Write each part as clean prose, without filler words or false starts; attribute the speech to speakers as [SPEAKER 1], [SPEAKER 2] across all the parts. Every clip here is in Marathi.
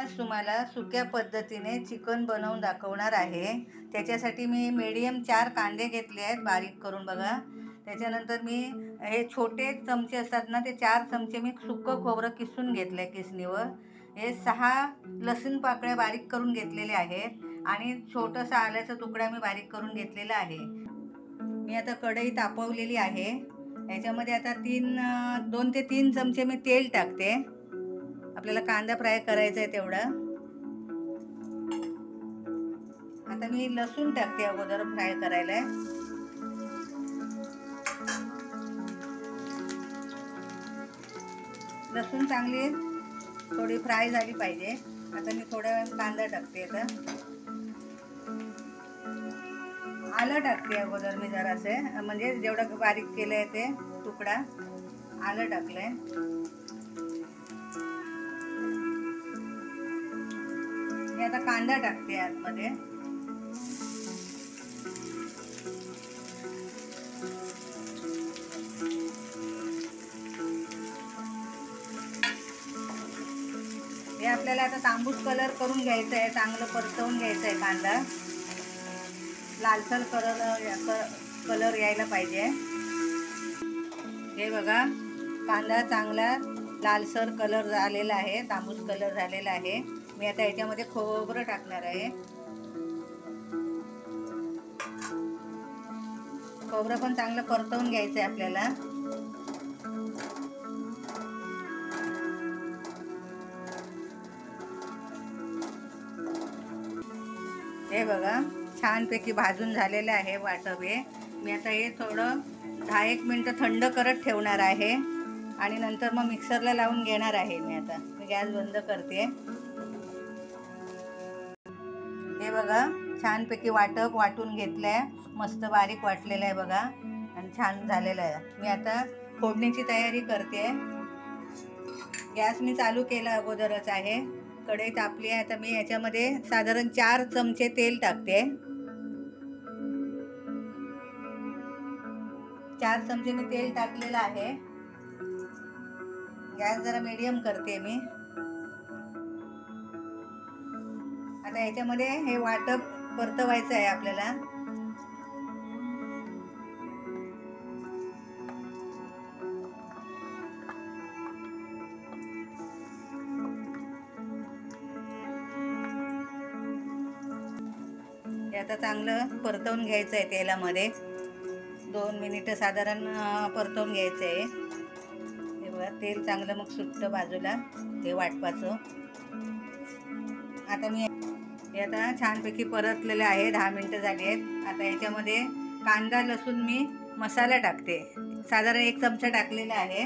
[SPEAKER 1] आज तुम्हाला सुक्या पद्धतीने चिकन बनवून दाखवणार आहे। त्याच्यासाठी मी मीडियम 4 कांदे घेतले आहेत बारीक करून बघा। त्याच्यानंतर मी हे छोटे चमचे असतात ना, ते 4 चमचे मी सुकं खोबरं किसून घेतलं आहे किसणीवर। हे 6 लसूण पाकळ्या बारीक करून घेतलेल्या आहेत आणि छोटासा आल्याचा तुकडा मी बारीक करून घेतलेला आहे। मी आता कढई तापवलेली आहे। याच्यामध्ये आता 2 ते 3 चमचे मी तेल टाकते। आपल्याला कांदा फ्राय करायचा आहे तेवढा। आता मी लसूण टाकते अगोदर फ्राय करायला। लसूण चांगली थोडी फ्राय झाली पाहिजे। आता मी थोडा कांदा टाकते। आता आलं टाकते अगोदर मी जरासे, म्हणजे जेवढं बारीक केलं आहे ते तुकडा आलं टाकलंय। मी आता कांदा टाकते आतमध्ये। हे आपल्याला आता तांबूस कलर करून घ्यायचा आहे, चांगलं परतवून घ्यायचं आहे। कांदा लालसर कलर यायला पाहिजे। हे बघा कांदा चांगला लालसर कलर झालेला आहे, तांबूस कलर झालेला आहे। मी आता याच्यामध्ये खोबरं टाकणार आहे। खोबरं पण चांगलं परतवून घ्यायचं आहे आपल्याला। हे बघा छानपैकी भाजून झालेलं आहे वाटप हे। मी आता हे थोडं 10-1 मिनिटं थंड करत ठेवणार आहे आणि नंतर मग मिक्सरला लावून घेणार आहे। मी गॅस बंद करते। हे बघा छानपैकी वाटप वाटून घेतलंय, मस्त बारीक वाटलेलं आहे बघा आणि छान झालेलं आहे। मी आता फोडणीची तयारी करते। गॅस मी चालू केला अगोदरच आहे। कढई तापली आहे। आता मी याच्यामध्ये साधारण 4 चमचे तेल टाकते। 4 चमचे मी तेल टाकलेलं आहे। गॅस जरा मीडियम करते मी। आता याच्यामध्ये हे वाटप परतवायचं आहे आपल्याला। हे आता चांगलं परतवून घ्यायचं आहे तेलामध्ये। 2 मिनिटं साधारण परतवून घ्यायचं आहे। हे बघा तेल चांगलं मग सुटतं बाजूला हे वाटपाचं। आता मी हे आता छानपैकी परतलेले आहे, 10 मिनिटं झाली आहेत। आता याच्यामध्ये कांदा लसूण मी मसाला टाकते। साधारण 1 चमचा टाकलेला आहे।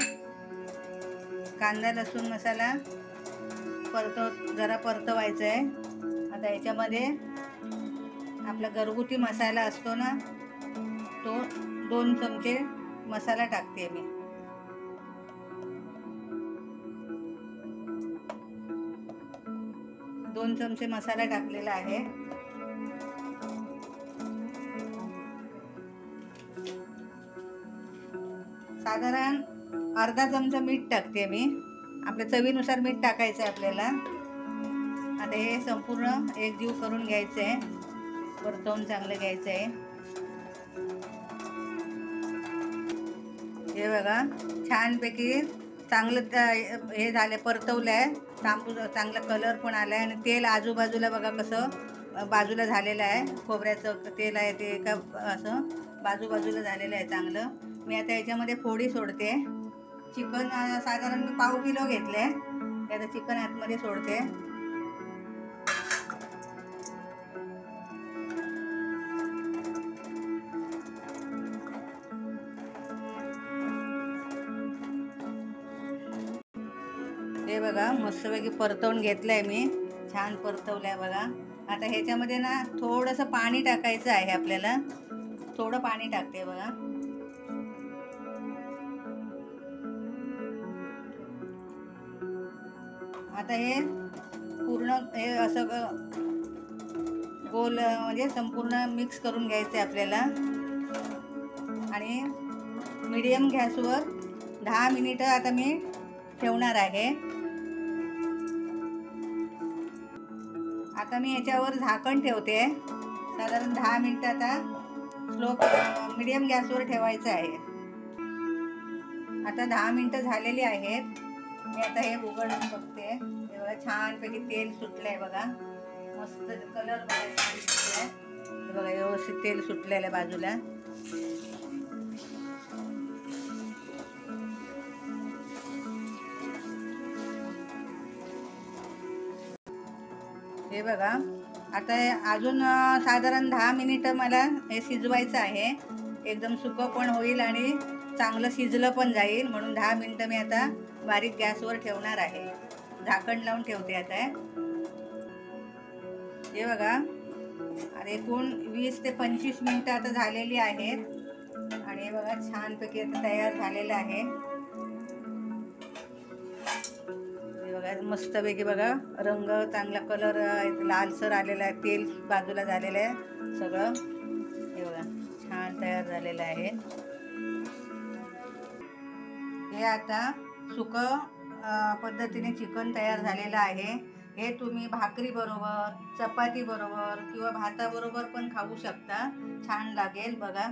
[SPEAKER 1] कांदा लसूण मसाला जरा परतवायचा आहे। आता याच्यामध्ये आपला घरगुती मसाला असतो ना, तो 2 चमचे मसाला टाकते मी। दोन चमचे मसाला टाकलेला आहे। साधारण अर्धा चमचा मीठ टाकते मी। आपल्या चवीनुसार मीठ टाकायचं आहे आपल्याला। आता हे संपूर्ण एकजीव करून घ्यायचं आहे, परतवून चांगलं घ्यायचं आहे। हे बघा छानपैकी चांगलं हे झालं, परतवलं आहे। तांबूस चांगला कलर पण आला आहे आणि तेल आजूबाजूला बघा कसं बाजूला झालेलं आहे। खोबऱ्याचं तेल आहे ते एका असं बाजूबाजूला झालेलं आहे चांगलं। मी आता याच्यामध्ये फोडी सोडते। चिकन साधारण मी पाव किलो घेतलं आहे। आता चिकन आतमध्ये सोडते। हे बघा मस्तपैकी परतवून घेतलंय मी, छान परतवलंय बघा। आता ह्याच्यामध्ये ना थोडंसं पाणी टाकायचं आहे आपल्याला। थोडं पाणी टाकते बघा। आता हे पूर्ण हे असं गोल म्हणजे संपूर्ण मिक्स करून घ्यायचं आहे आपल्याला आणि मीडियम गॅसवर 10 मिनिटं आता मी ठेवणार आहे। आता मी याच्यावर झाकण ठेवते, साधारण 10 मिनिटं. आता मीडियम गॅसवर ठेवायचं आहे. आता 10 मिनिटं झालेली आहेत. मी आता हे उघडून बघते. हे बघा छानपैकी तेल सुटलं आहे बघा. मस्त कलर बघा छान दिसतोय. हे बघा व्यवस्थित तेल सुटलेलं आहे बाजूला. हे बघा आता अजून साधारण 10 मिनिटं मला हे शिजवायचं आहे. एकदम सुकं पण होईल आणि चांगलं शिजलं पण जाईल, म्हणून 10 मिनिटं मी आता बारीक गॅसवर ठेवणार आहे. झाकण लावून ठेवते आता. हे बघा आणि एकूण 20 ते 25 मिनिटं आता झालेली आहेत आणि हे बघा छानपैकी आता तयार झालेलं आहे. हे बघा मस्तपैकी बघा रंग चांगला, कलर लालसर आलेला आहे, तेल बाजूला झालेलं आहे सगळं. हे बघा छान तयार झालेलं आहे. हे आता सुकं पद्धतीने चिकन तयार झालेलं आहे. हे तुम्ही भाकरी बरोबर, चपाती बरोबर किंवा भाताबरोबर पण खाऊ शकता. छान लागेल बघा.